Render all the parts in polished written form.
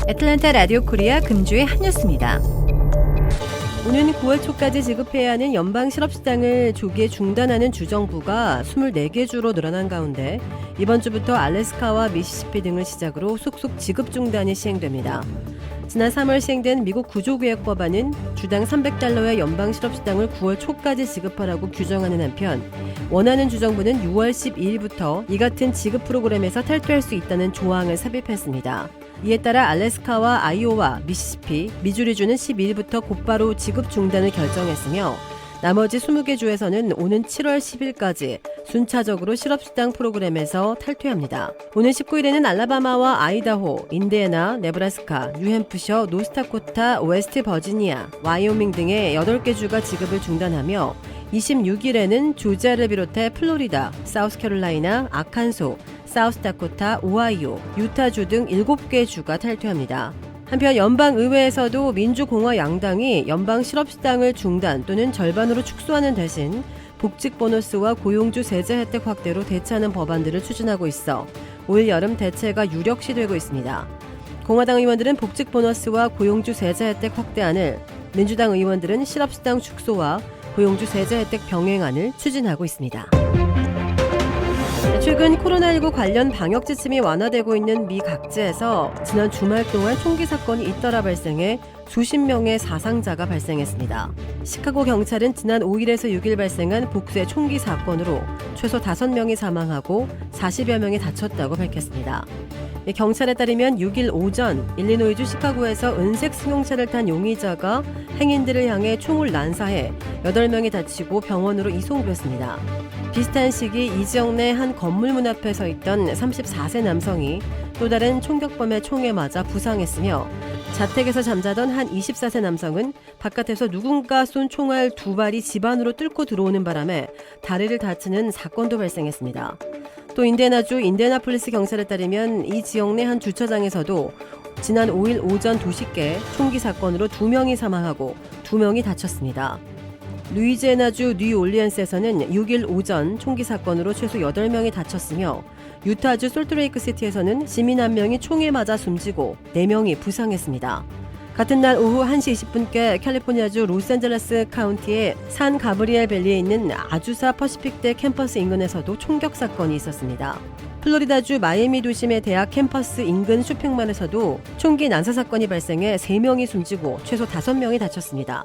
애틀랜타 라디오 코리아 금주의 한 뉴스입니다. 오는 9월 초까지 지급해야 하는 연방 실업수당을 조기에 중단하는 주정부가 24개 주로 늘어난 가운데 이번 주부터 알래스카와 미시시피 등을 시작으로 속속 지급 중단이 시행됩니다. 지난 3월 시행된 미국 구조개혁법안은 주당 $300의 연방 실업수당을 9월 초까지 지급하라고 규정하는 한편 원하는 주정부는 6월 12일부터 이 같은 지급 프로그램에서 탈퇴할 수 있다는 조항을 삽입했습니다. 이에 따라 알래스카와 아이오와, 미시시피, 미주리주는 12일부터 곧바로 지급 중단을 결정했으며 나머지 20개 주에서는 오는 7월 10일까지 순차적으로 실업수당 프로그램에서 탈퇴합니다. 오는 19일에는 알라바마와 아이다호, 인디애나, 네브라스카, 뉴햄프셔, 노스다코타, 웨스트 버지니아, 와이오밍 등의 8개 주가 지급을 중단하며 26일에는 조지아를 비롯해 플로리다, 사우스캐롤라이나, 아칸소, 사우스다코타, 오하이오, 유타주 등 7개 주가 탈퇴합니다. 한편 연방의회에서도 민주공화 양당이 연방 실업수당을 중단 또는 절반으로 축소하는 대신 복직 보너스와 고용주 세제 혜택 확대로 대체하는 법안들을 추진하고 있어 올 여름 대체가 유력시되고 있습니다. 공화당 의원들은 복직 보너스와 고용주 세제 혜택 확대안을, 민주당 의원들은 실업수당 축소와 고용주 세제 혜택 병행안을 추진하고 있습니다. 최근 코로나19 관련 방역 지침이 완화되고 있는 미 각지에서 지난 주말 동안 총기 사건이 잇따라 발생해 수십 명의 사상자가 발생했습니다. 시카고 경찰은 지난 5일에서 6일 발생한 복수의 총기 사건으로 최소 5명이 사망하고 40여 명이 다쳤다고 밝혔습니다. 경찰에 따르면 6일 오전 일리노이주 시카고에서 은색 승용차를 탄 용의자가 행인들을 향해 총을 난사해 8명이 다치고 병원으로 이송됐습니다. 비슷한 시기 이 지역 내 한 건물 문 앞에 서 있던 34세 남성이 또 다른 총격범의 총에 맞아 부상했으며 자택에서 잠자던 한 24세 남성은 바깥에서 누군가 쏜 총알 2발이 집 안으로 뚫고 들어오는 바람에 다리를 다치는 사건도 발생했습니다. 또 인디애나주 인디애나폴리스 경찰에 따르면 이 지역 내 한 주차장에서도 지난 5일 오전 2시께 총기 사건으로 2명이 사망하고 2명이 다쳤습니다. 루이지애나주 뉴올리언스에서는 6일 오전 총기 사건으로 최소 8명이 다쳤으며 유타주 솔트레이크시티에서는 시민 1명이 총에 맞아 숨지고 4명이 부상했습니다. 같은 날 오후 1시 20분께 캘리포니아주 로스앤젤레스 카운티의 산 가브리엘 밸리에 있는 아주사 퍼시픽대 캠퍼스 인근에서도 총격 사건이 있었습니다. 플로리다주 마이애미 도심의 대학 캠퍼스 인근 쇼핑몰에서도 총기 난사 사건이 발생해 3명이 숨지고 최소 5명이 다쳤습니다.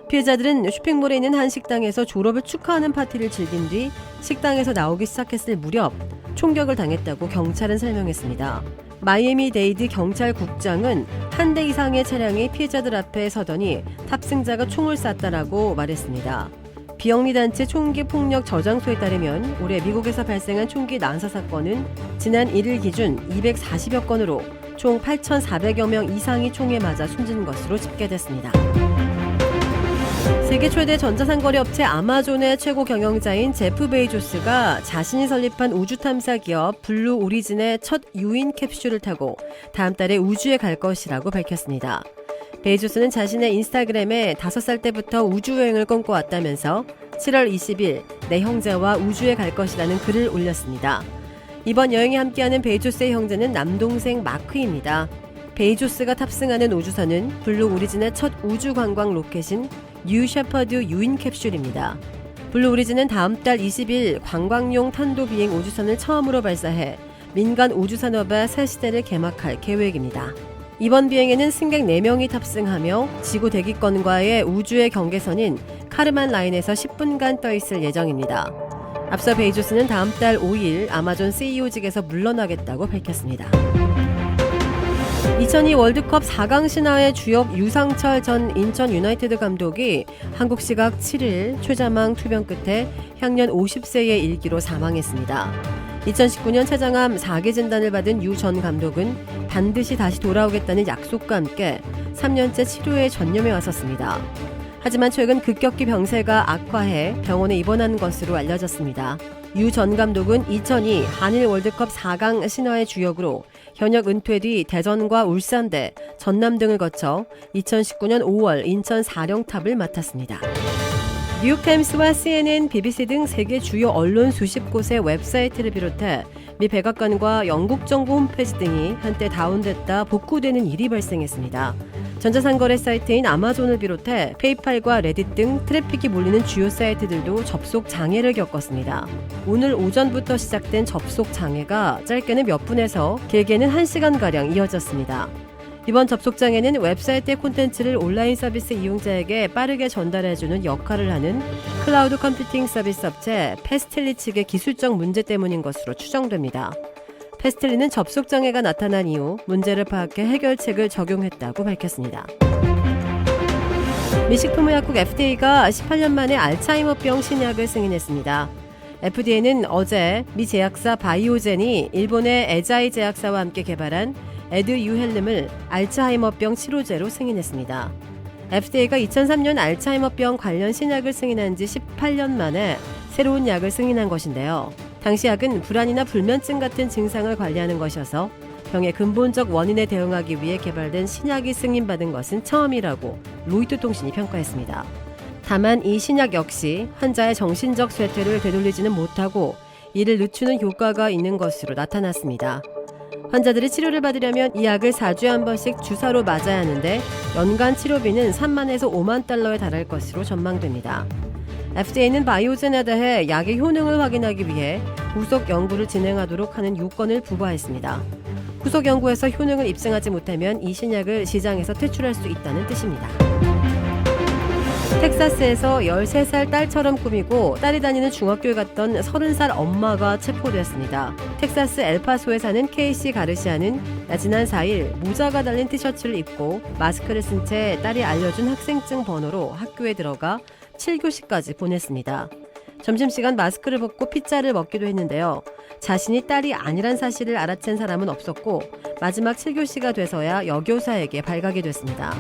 피해자들은 쇼핑몰에 있는 한 식당에서 졸업을 축하하는 파티를 즐긴 뒤 식당에서 나오기 시작했을 무렵 총격을 당했다고 경찰은 설명했습니다. 마이애미 데이드 경찰국장은 한 대 이상의 차량이 피해자들 앞에 서더니 탑승자가 총을 쐈다라고 말했습니다. 비영리단체 총기폭력 저장소에 따르면 올해 미국에서 발생한 총기 난사 사건은 지난 1일 기준 240여 건으로 총 8,400여 명 이상이 총에 맞아 숨진 것으로 집계됐습니다. 세계 최대 전자상거래 업체 아마존의 최고 경영자인 제프 베이조스가 자신이 설립한 우주 탐사 기업 블루 오리진의 첫 유인 캡슐을 타고 다음 달에 우주에 갈 것이라고 밝혔습니다. 베이조스는 자신의 인스타그램에 5살 때부터 우주여행을 꿈꿔왔다면서 7월 20일 내 형제와 우주에 갈 것이라는 글을 올렸습니다. 이번 여행에 함께하는 베이조스의 형제는 남동생 마크입니다. 베이조스가 탑승하는 우주선은 블루 오리진의 첫 우주 관광 로켓인 뉴 셰퍼드 유인 캡슐입니다. 블루 오리진은 다음 달 20일 관광용 탄도 비행 우주선을 처음으로 발사해 민간 우주 산업의 새 시대를 개막할 계획입니다. 이번 비행에는 승객 4명이 탑승하며 지구 대기권과의 우주의 경계선인 카르만 라인에서 10분간 떠 있을 예정입니다. 앞서 베이조스는 다음 달 5일 아마존 CEO직에서 물러나겠다고 밝혔습니다. 2002 월드컵 4강 신화의 주역 유상철 전 인천 유나이티드 감독이 한국 시각 7일 췌장암 투병 끝에 향년 50세의 일기로 사망했습니다. 2019년 췌장암 4기 진단을 받은 유 전 감독은 반드시 다시 돌아오겠다는 약속과 함께 3년째 치료에 전념해 왔었습니다. 하지만 최근 급격히 병세가 악화해 병원에 입원한 것으로 알려졌습니다. 유 전 감독은 2002 한일 월드컵 4강 신화의 주역으로 현역 은퇴 뒤 대전과 울산대, 전남 등을 거쳐 2019년 5월 인천 사령탑을 맡았습니다. 뉴욕타임스와 CNN, BBC 등 세계 주요 언론 수십 곳의 웹사이트를 비롯해 미 백악관과 영국 정부 홈페이지 등이 한때 다운됐다 복구되는 일이 발생했습니다. 전자상거래 사이트인 아마존을 비롯해 페이팔과 레딧 등 트래픽이 몰리는 주요 사이트들도 접속 장애를 겪었습니다. 오늘 오전부터 시작된 접속 장애가 짧게는 몇 분에서 길게는 1시간가량 이어졌습니다. 이번 접속 장애는 웹사이트의 콘텐츠를 온라인 서비스 이용자에게 빠르게 전달해주는 역할을 하는 클라우드 컴퓨팅 서비스 업체 패스틀리 측의 기술적 문제 때문인 것으로 추정됩니다. 패스틀리는 접속 장애가 나타난 이후 문제를 파악해 해결책을 적용했다고 밝혔습니다. 미 식품의약국 FDA가 18년 만에 알츠하이머병 신약을 승인했습니다. FDA는 어제 미 제약사 바이오젠이 일본의 에자이 제약사와 함께 개발한 에드유헬름을 알츠하이머병 치료제로 승인했습니다. FDA가 2003년 알츠하이머병 관련 신약을 승인한 지 18년 만에 새로운 약을 승인한 것인데요. 당시 약은 불안이나 불면증 같은 증상을 관리하는 것이어서 병의 근본적 원인에 대응하기 위해 개발된 신약이 승인받은 것은 처음이라고 로이터 통신이 평가했습니다. 다만 이 신약 역시 환자의 정신적 쇠퇴를 되돌리지는 못하고 이를 늦추는 효과가 있는 것으로 나타났습니다. 환자들이 치료를 받으려면 이 약을 4주에 한 번씩 주사로 맞아야 하는데 연간 치료비는 3만에서 5만 달러에 달할 것으로 전망됩니다. FDA는 바이오젠에 대해 약의 효능을 확인하기 위해 후속 연구를 진행하도록 하는 요건을 부과했습니다. 후속 연구에서 효능을 입증하지 못하면 이 신약을 시장에서 퇴출할 수 있다는 뜻입니다. 텍사스에서 13살 딸처럼 꾸미고 딸이 다니는 중학교에 갔던 30살 엄마가 체포됐습니다. 텍사스 엘파소에 사는 케이시 가르시아는 지난 4일 모자가 달린 티셔츠를 입고 마스크를 쓴 채 딸이 알려준 학생증 번호로 학교에 들어가 7교시까지 보냈습니다. 점심시간 마스크를 벗고 피자를 먹기도 했는데요. 자신이 딸이 아니란 사실을 알아챈 사람은 없었고 마지막 7교시가 돼서야 여교사에게 발각이 됐습니다.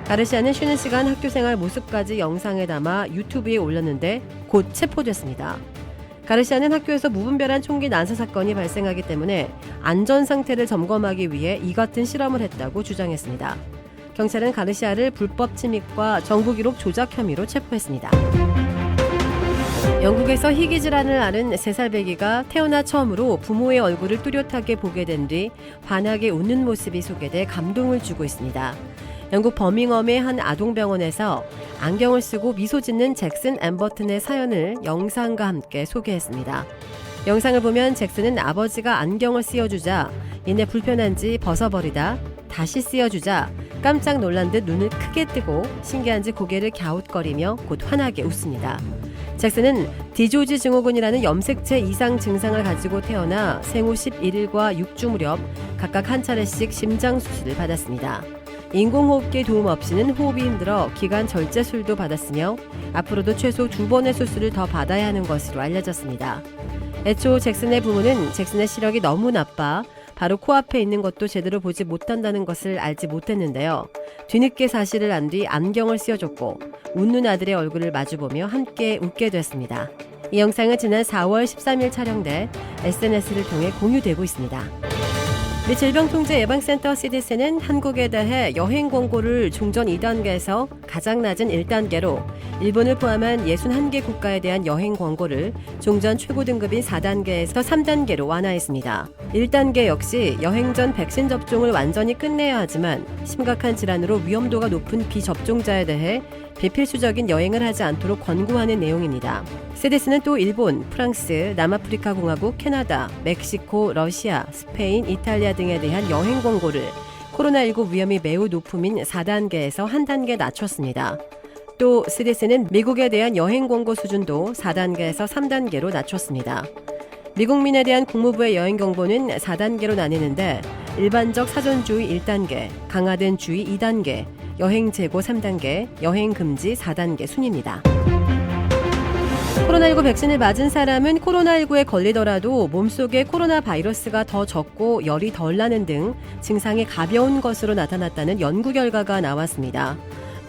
가르시아는 쉬는 시간 학교생활 모습까지 영상에 담아 유튜브에 올렸는데 곧 체포됐습니다. 가르시아는 학교에서 무분별한 총기 난사 사건이 발생하기 때문에 안전 상태를 점검하기 위해 이 같은 실험을 했다고 주장했습니다. 경찰은 가르시아를 불법 침입과 정부 기록 조작 혐의로 체포했습니다. 영국에서 희귀 질환을 앓은 3살 배기가 태어나 처음으로 부모의 얼굴을 뚜렷하게 보게 된 뒤 환하게 웃는 모습이 소개돼 감동을 주고 있습니다. 영국 버밍엄의 한 아동병원에서 안경을 쓰고 미소 짓는 잭슨 엠버튼의 사연을 영상과 함께 소개했습니다. 영상을 보면 잭슨은 아버지가 안경을 씌워주자 이내 불편한지 벗어버리다 다시 씌워주자 깜짝 놀란 듯 눈을 크게 뜨고 신기한지 고개를 갸웃거리며 곧 환하게 웃습니다. 잭슨은 디조지 증후군이라는 염색체 이상 증상을 가지고 태어나 생후 11일과 6주 무렵 각각 한 차례씩 심장 수술을 받았습니다. 인공호흡기 도움 없이는 호흡이 힘들어 기관 절제술도 받았으며 앞으로도 최소 2번의 수술을 더 받아야 하는 것으로 알려졌습니다. 애초 잭슨의 부모는 잭슨의 시력이 너무 나빠 바로 코앞에 있는 것도 제대로 보지 못한다는 것을 알지 못했는데요. 뒤늦게 사실을 안 뒤 안경을 씌워줬고 웃는 아들의 얼굴을 마주보며 함께 웃게 됐습니다. 이 영상은 지난 4월 13일 촬영돼 SNS를 통해 공유되고 있습니다. 미 질병통제예방센터 CDC는 한국에 대해 여행 권고를 종전 2단계에서 가장 낮은 1단계로 일본을 포함한 61개 국가에 대한 여행 권고를 종전 최고 등급인 4단계에서 3단계로 완화했습니다. 1단계 역시 여행 전 백신 접종을 완전히 끝내야 하지만 심각한 질환으로 위험도가 높은 비접종자에 대해 비필수적인 여행을 하지 않도록 권고하는 내용입니다. CDC는 또 일본, 프랑스, 남아프리카 공화국, 캐나다, 멕시코, 러시아, 스페인, 이탈리아 등에 대한 여행 권고를 코로나19 위험이 매우 높음인 4단계에서 한 단계 낮췄습니다. 또 CDC는 미국에 대한 여행 권고 수준도 4단계에서 3단계로 낮췄습니다. 미국민에 대한 국무부의 여행 경보는 4단계로 나뉘는데 일반적 사전주의 1단계, 강화된 주의 2단계, 여행 재고 3단계, 여행 금지 4단계 순입니다. 코로나19 백신을 맞은 사람은 코로나19에 걸리더라도 몸속에 코로나 바이러스가 더 적고 열이 덜 나는 등 증상이 가벼운 것으로 나타났다는 연구 결과가 나왔습니다.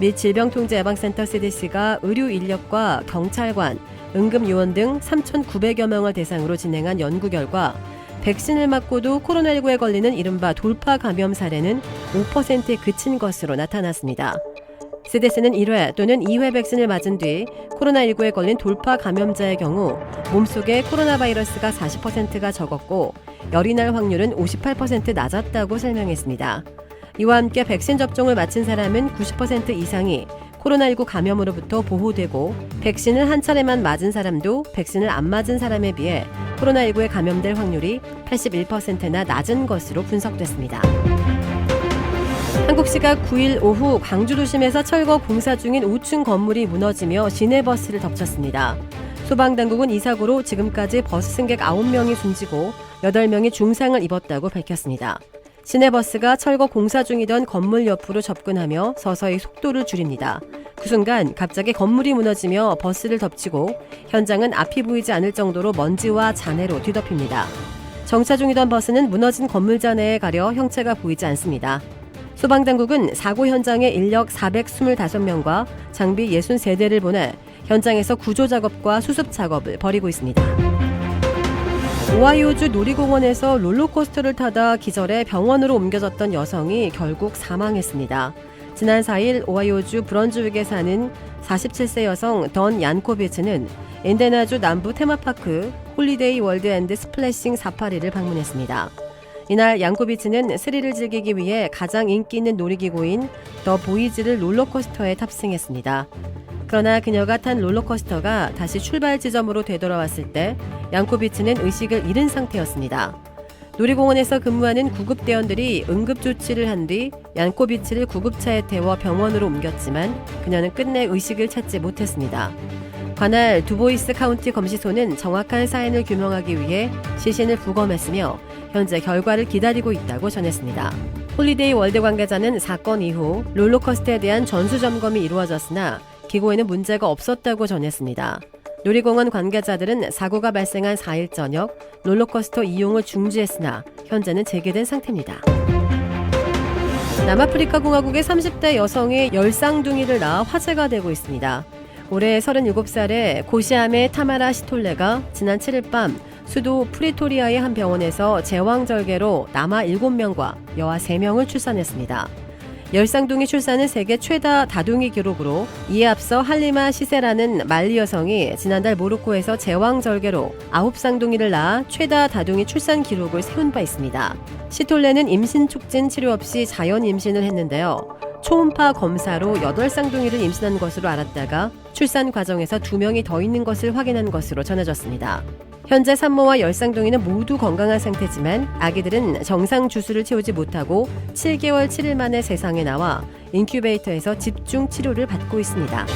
미 질병통제예방센터 CDC가 의료 인력과 경찰관, 응급요원 등 3,900여 명을 대상으로 진행한 연구 결과 백신을 맞고도 코로나19에 걸리는 이른바 돌파 감염 사례는 5%에 그친 것으로 나타났습니다. CDC는 1회 또는 2회 백신을 맞은 뒤 코로나19에 걸린 돌파 감염자의 경우 몸속에 코로나 바이러스가 40%가 적었고 열이 날 확률은 58% 낮았다고 설명했습니다. 이와 함께 백신 접종을 마친 사람은 90% 이상이 코로나19 감염으로부터 보호되고 백신을 한 차례만 맞은 사람도 백신을 안 맞은 사람에 비해 코로나19에 감염될 확률이 81%나 낮은 것으로 분석됐습니다. 한국 시각 9일 오후 광주 도심에서 철거 공사 중인 5층 건물이 무너지며 시내버스를 덮쳤습니다. 소방당국은 이 사고로 지금까지 버스 승객 9명이 숨지고 8명이 중상을 입었다고 밝혔습니다. 시내버스가 철거 공사 중이던 건물 옆으로 접근하며 서서히 속도를 줄입니다. 그 순간 갑자기 건물이 무너지며 버스를 덮치고 현장은 앞이 보이지 않을 정도로 먼지와 잔해로 뒤덮입니다. 정차 중이던 버스는 무너진 건물 잔해에 가려 형체가 보이지 않습니다. 소방당국은 사고 현장에 인력 425명과 장비 63대를 보내 현장에서 구조 작업과 수습 작업을 벌이고 있습니다. 오하이오주 놀이공원에서 롤러코스터를 타다 기절해 병원으로 옮겨졌던 여성이 결국 사망했습니다. 지난 4일 오하이오주 브런즈윅에 사는 47세 여성 던 얀코비츠는 인디애나주 남부 테마파크 홀리데이 월드 앤드 스플래싱 사파리를 방문했습니다. 이날 얀코비츠는 스릴을 즐기기 위해 가장 인기 있는 놀이기구인 더 보이즈를 롤러코스터에 탑승했습니다. 그러나 그녀가 탄 롤러코스터가 다시 출발 지점으로 되돌아왔을 때 얀코비츠는 의식을 잃은 상태였습니다. 놀이공원에서 근무하는 구급대원들이 응급조치를 한 뒤 얀코비츠를 구급차에 태워 병원으로 옮겼지만 그녀는 끝내 의식을 찾지 못했습니다. 관할 두보이스 카운티 검시소는 정확한 사인을 규명하기 위해 시신을 부검했으며 현재 결과를 기다리고 있다고 전했습니다. 홀리데이 월드 관계자는 사건 이후 롤러코스터에 대한 전수점검이 이루어졌으나 기구에는 문제가 없었다고 전했습니다. 놀이공원 관계자들은 사고가 발생한 4일 저녁 롤러코스터 이용을 중지했으나 현재는 재개된 상태입니다. 남아프리카 공화국의 30대 여성이 열쌍둥이를 낳아 화제가 되고 있습니다. 올해 37살의 고시암의 타마라 시톨레가 지난 7일 밤 수도 프리토리아의 한 병원에서 제왕절개로 남아 7명과 여아 3명을 출산했습니다. 열쌍둥이 출산은 세계 최다 다둥이 기록으로 이에 앞서 할리마 시세라는 말리 여성이 지난달 모로코에서 제왕절개로 9쌍둥이를 낳아 최다 다둥이 출산 기록을 세운 바 있습니다. 시톨레는 임신 촉진 치료 없이 자연 임신을 했는데요. 초음파 검사로 8쌍둥이를 임신한 것으로 알았다가 출산 과정에서 2명이 더 있는 것을 확인한 것으로 전해졌습니다. 현재 산모와 열쌍둥이는 모두 건강한 상태지만 아기들은 정상 주수를 채우지 못하고 7개월 7일 만에 세상에 나와 인큐베이터에서 집중 치료를 받고 있습니다.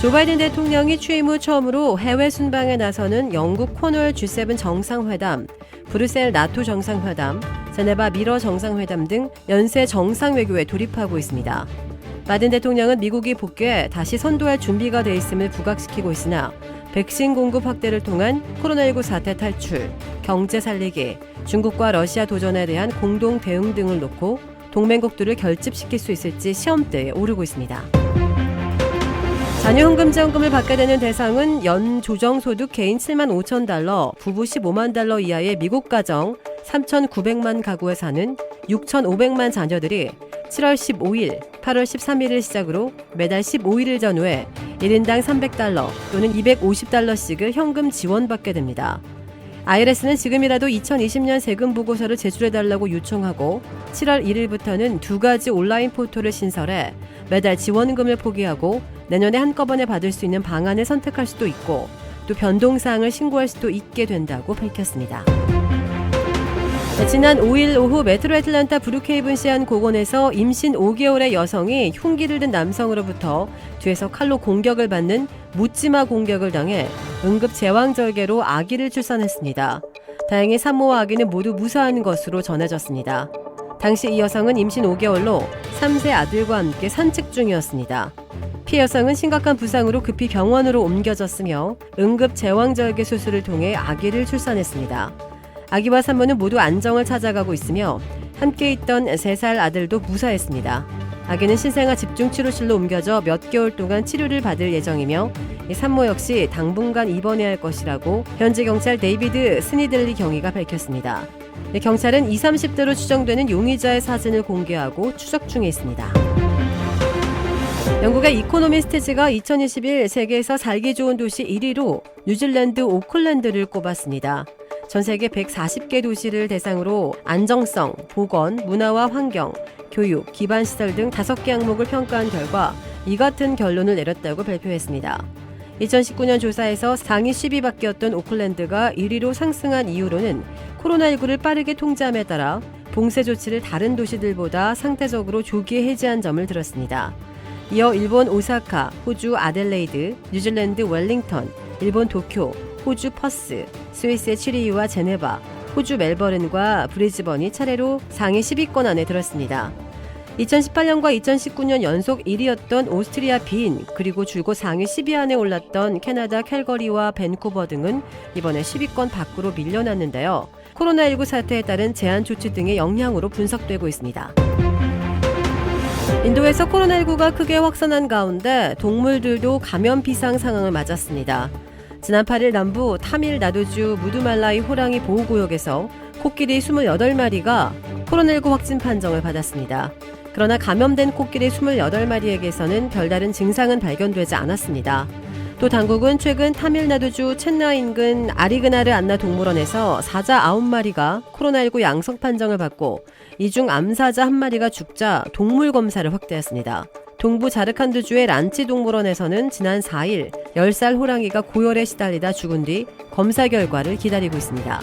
조 바이든 대통령이 취임 후 처음으로 해외 순방에 나서는 영국 코널 G7 정상회담, 브뤼셀 나토 정상회담, 제네바 미러 정상회담 등 연쇄 정상 외교에 돌입하고 있습니다. 바이든 대통령은 미국이 복귀에 다시 선도할 준비가 돼 있음을 부각시키고 있으나 백신 공급 확대를 통한 코로나19 사태 탈출, 경제 살리기, 중국과 러시아 도전에 대한 공동 대응 등을 놓고 동맹국들을 결집시킬 수 있을지 시험대에 오르고 있습니다. 자녀 현금지원금을 받게 되는 대상은 연 조정소득 개인 7만 5천 달러, 부부 15만 달러 이하의 미국 가정 3,900만 가구에 사는 6,500만 자녀들이 7월 15일, 8월 13일을 시작으로 매달 15일을 전후에 1인당 300달러 또는 250달러씩을 현금 지원받게 됩니다. IRS는 지금이라도 2020년 세금 보고서를 제출해달라고 요청하고 7월 1일부터는 2가지 온라인 포털을 신설해 매달 지원금을 포기하고 내년에 한꺼번에 받을 수 있는 방안을 선택할 수도 있고 또 변동사항을 신고할 수도 있게 된다고 밝혔습니다. 지난 5일 오후 메트로 애틀랜타 브루케이븐시 한 고원에서 임신 5개월의 여성이 흉기를 든 남성으로부터 뒤에서 칼로 공격을 받는 묻지마 공격을 당해 응급 제왕절개로 아기를 출산했습니다. 다행히 산모와 아기는 모두 무사한 것으로 전해졌습니다. 당시 이 여성은 임신 5개월로 3세 아들과 함께 산책 중이었습니다. 피해 여성은 심각한 부상으로 급히 병원으로 옮겨졌으며 응급 제왕절개 수술을 통해 아기를 출산했습니다. 아기와 산모는 모두 안정을 찾아가고 있으며 함께 있던 3살 아들도 무사했습니다. 아기는 신생아 집중치료실로 옮겨져 몇 개월 동안 치료를 받을 예정이며 산모 역시 당분간 입원해야 할 것이라고 현지 경찰 데이비드 스니들리 경위가 밝혔습니다. 경찰은 20, 30대로 추정되는 용의자의 사진을 공개하고 추적 중에 있습니다. 영국의 이코노미스트지가 2021 세계에서 살기 좋은 도시 1위로 뉴질랜드 오클랜드를 꼽았습니다. 전 세계 140개 도시를 대상으로 안정성, 보건, 문화와 환경, 교육, 기반시설 등 5개 항목을 평가한 결과 이 같은 결론을 내렸다고 발표했습니다. 2019년 조사에서 상위 10위밖이었던 오클랜드가 1위로 상승한 이유로는 코로나19를 빠르게 통제함에 따라 봉쇄 조치를 다른 도시들보다 상대적으로 조기에 해제한 점을 들었습니다. 이어 일본 오사카, 호주 아델레이드, 뉴질랜드 웰링턴, 일본 도쿄, 호주 퍼스, 스위스의 취리히와 제네바, 호주 멜버른과 브리즈번이 차례로 상위 10위권 안에 들었습니다. 2018년과 2019년 연속 1위였던 오스트리아 빈, 그리고 줄곧 상위 10위 안에 올랐던 캐나다 캘거리와 밴쿠버 등은 이번에 10위권 밖으로 밀려났는데요. 코로나19 사태에 따른 제한 조치 등의 영향으로 분석되고 있습니다. 인도에서 코로나19가 크게 확산한 가운데 동물들도 감염 비상 상황을 맞았습니다. 지난 8일 남부 타밀나두주 무두말라이 호랑이 보호구역에서 코끼리 28마리가 코로나19 확진 판정을 받았습니다. 그러나 감염된 코끼리 28마리에게서는 별다른 증상은 발견되지 않았습니다. 또 당국은 최근 타밀나두주 첸나이 인근 아리그나르 안나 동물원에서 사자 9마리가 코로나19 양성 판정을 받고 이 중 암사자 1마리가 죽자 동물 검사를 확대했습니다. 동부 자르칸드주의 란치 동물원에서는 지난 4일 10살 호랑이가 고열에 시달리다 죽은 뒤 검사 결과를 기다리고 있습니다.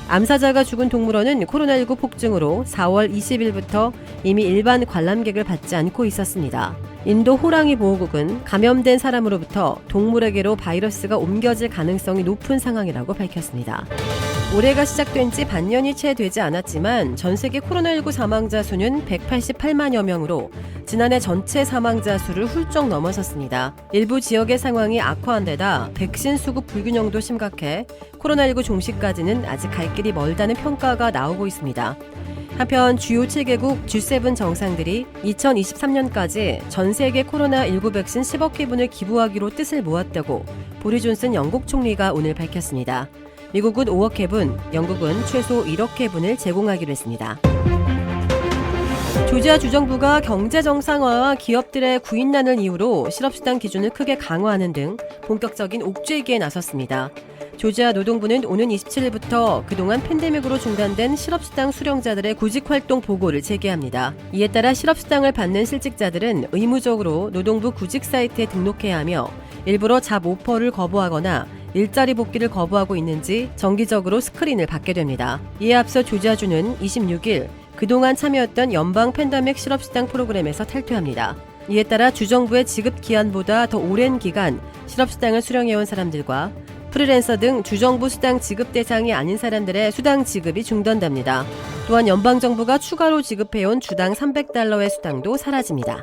암사자가 죽은 동물원은 코로나19 폭증으로 4월 20일부터 이미 일반 관람객을 받지 않고 있었습니다. 인도 호랑이 보호국은 감염된 사람으로부터 동물에게로 바이러스가 옮겨질 가능성이 높은 상황이라고 밝혔습니다. 올해가 시작된 지 반년이 채 되지 않았지만 전 세계 코로나19 사망자 수는 188만여 명으로 지난해 전체 사망자 수를 훌쩍 넘어섰습니다. 일부 지역의 상황이 악화한 데다 백신 수급 불균형도 심각해 코로나19 종식까지는 아직 갈 길이 멀다는 평가가 나오고 있습니다. 한편 주요 7개국 G7 정상들이 2023년까지 전 세계 코로나19 백신 10억 회분을 기부하기로 뜻을 모았다고 보리 존슨 영국 총리가 오늘 밝혔습니다. 미국은 5억 회분, 영국은 최소 1억 회분을 제공하기로 했습니다. 조지아 주정부가 경제 정상화와 기업들의 구인난을 이유로 실업수당 기준을 크게 강화하는 등 본격적인 옥죄기에 나섰습니다. 조지아 노동부는 오는 27일부터 그동안 팬데믹으로 중단된 실업수당 수령자들의 구직활동 보고를 재개합니다. 이에 따라 실업수당을 받는 실직자들은 의무적으로 노동부 구직 사이트에 등록해야 하며 일부러 잡 오퍼를 거부하거나 일자리 복귀를 거부하고 있는지 정기적으로 스크린을 받게 됩니다. 이에 앞서 조지아주는 26일 그동안 참여했던 연방 팬데믹 실업수당 프로그램에서 탈퇴합니다. 이에 따라 주정부의 지급 기한보다 더 오랜 기간 실업수당을 수령해온 사람들과 프리랜서 등 주정부 수당 지급 대상이 아닌 사람들의 수당 지급이 중단됩니다. 또한 연방정부가 추가로 지급해온 주당 $300의 수당도 사라집니다.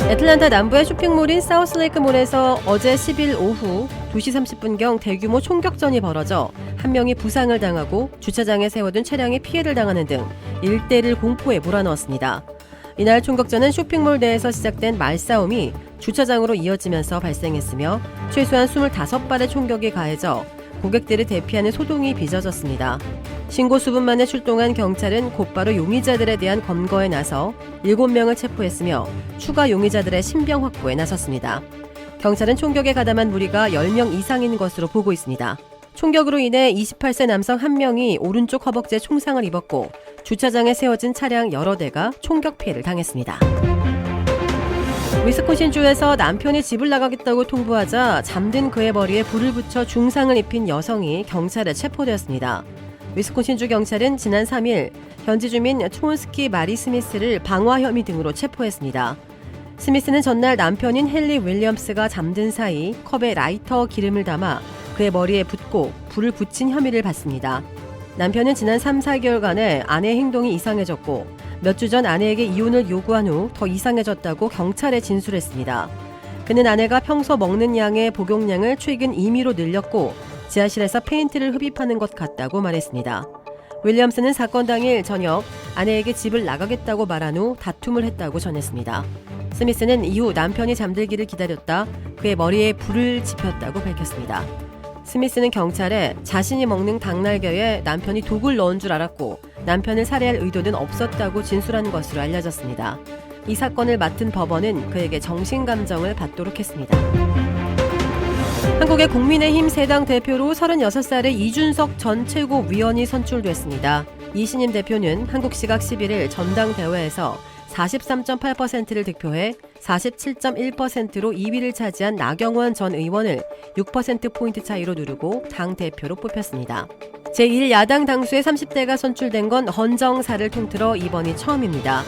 애틀랜타 남부의 쇼핑몰인 사우스레이크몰에서 어제 10일 오후 2시 30분경 대규모 총격전이 벌어져 한 명이 부상을 당하고 주차장에 세워둔 차량이 피해를 당하는 등 일대를 공포에 몰아넣었습니다. 이날 총격전은 쇼핑몰 내에서 시작된 말싸움이 주차장으로 이어지면서 발생했으며 최소한 25발의 총격이 가해져 고객들을 대피하는 소동이 빚어졌습니다. 신고 수분 만에 출동한 경찰은 곧바로 용의자들에 대한 검거에 나서 7명을 체포했으며 추가 용의자들의 신병 확보에 나섰습니다. 경찰은 총격에 가담한 무리가 10명 이상인 것으로 보고 있습니다. 총격으로 인해 28세 남성 1명이 오른쪽 허벅지에 총상을 입었고 주차장에 세워진 차량 여러 대가 총격 피해를 당했습니다. 위스콘신주에서 남편이 집을 나가겠다고 통보하자 잠든 그의 머리에 불을 붙여 중상을 입힌 여성이 경찰에 체포되었습니다. 위스콘신주 경찰은 지난 3일 현지 주민 트론스키 마리 스미스를 방화 혐의 등으로 체포했습니다. 스미스는 전날 남편인 헨리 윌리엄스가 잠든 사이 컵에 라이터 기름을 담아 그의 머리에 붓고 불을 붙인 혐의를 받습니다. 남편은 지난 3, 4개월간의 아내의 행동이 이상해졌고 몇 주 전 아내에게 이혼을 요구한 후 더 이상해졌다고 경찰에 진술했습니다. 그는 아내가 평소 먹는 양의 복용량을 최근 임의로 늘렸고 지하실에서 페인트를 흡입하는 것 같다고 말했습니다. 윌리엄스는 사건 당일 저녁 아내에게 집을 나가겠다고 말한 후 다툼을 했다고 전했습니다. 스미스는 이후 남편이 잠들기를 기다렸다 그의 머리에 불을 지폈다고 밝혔습니다. 스미스는 경찰에 자신이 먹는 닭날개에 남편이 독을 넣은 줄 알았고 남편을 살해할 의도는 없었다고 진술한 것으로 알려졌습니다. 이 사건을 맡은 법원은 그에게 정신감정을 받도록 했습니다. 한국의 국민의힘 새 당 대표로 36살의 이준석 전 최고위원이 선출됐습니다. 이 신임 대표는 한국 시각 11일 전당대회에서 43.8%를 득표해 47.1%로 2위를 차지한 나경원 전 의원을 6%포인트 차이로 누르고 당대표로 뽑혔습니다. 제1야당 당수의 30대가 선출된 건 헌정사를 통틀어 이번이 처음입니다.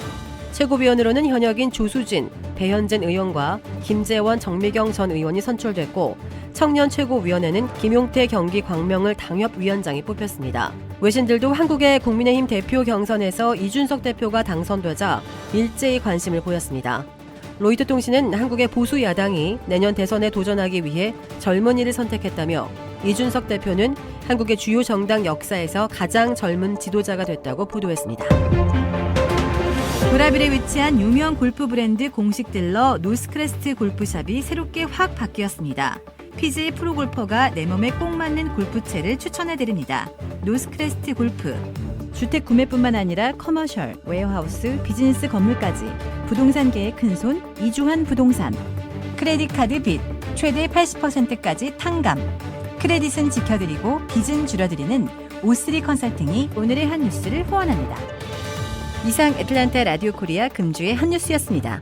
최고위원으로는 현역인 조수진, 배현진 의원과 김재원, 정미경 전 의원이 선출됐고 청년 최고위원회는 김용태 경기 광명을 당협위원장이 뽑혔습니다. 외신들도 한국의 국민의힘 대표 경선에서 이준석 대표가 당선되자 일제히 관심을 보였습니다. 로이터 통신은 한국의 보수 야당이 내년 대선에 도전하기 위해 젊은이를 선택했다며 이준석 대표는 한국의 주요 정당 역사에서 가장 젊은 지도자가 됐다고 보도했습니다. 도라빌에 위치한 유명 골프 브랜드 공식 딜러 노스크레스트 골프샵이 새롭게 확 바뀌었습니다. PGA 프로골퍼가 내 몸에 꼭 맞는 골프채를 추천해드립니다. 노스크레스트 골프. 주택 구매뿐만 아니라 커머셜, 웨어하우스, 비즈니스 건물까지 부동산계의 큰손 이주환 부동산. 크레딧 카드 빚 최대 80%까지 탕감. 크레딧은 지켜드리고 빚은 줄여드리는 O3 컨설팅이 오늘의 한 뉴스를 후원합니다. 이상 애틀란타 라디오 코리아 금주의 한 뉴스였습니다.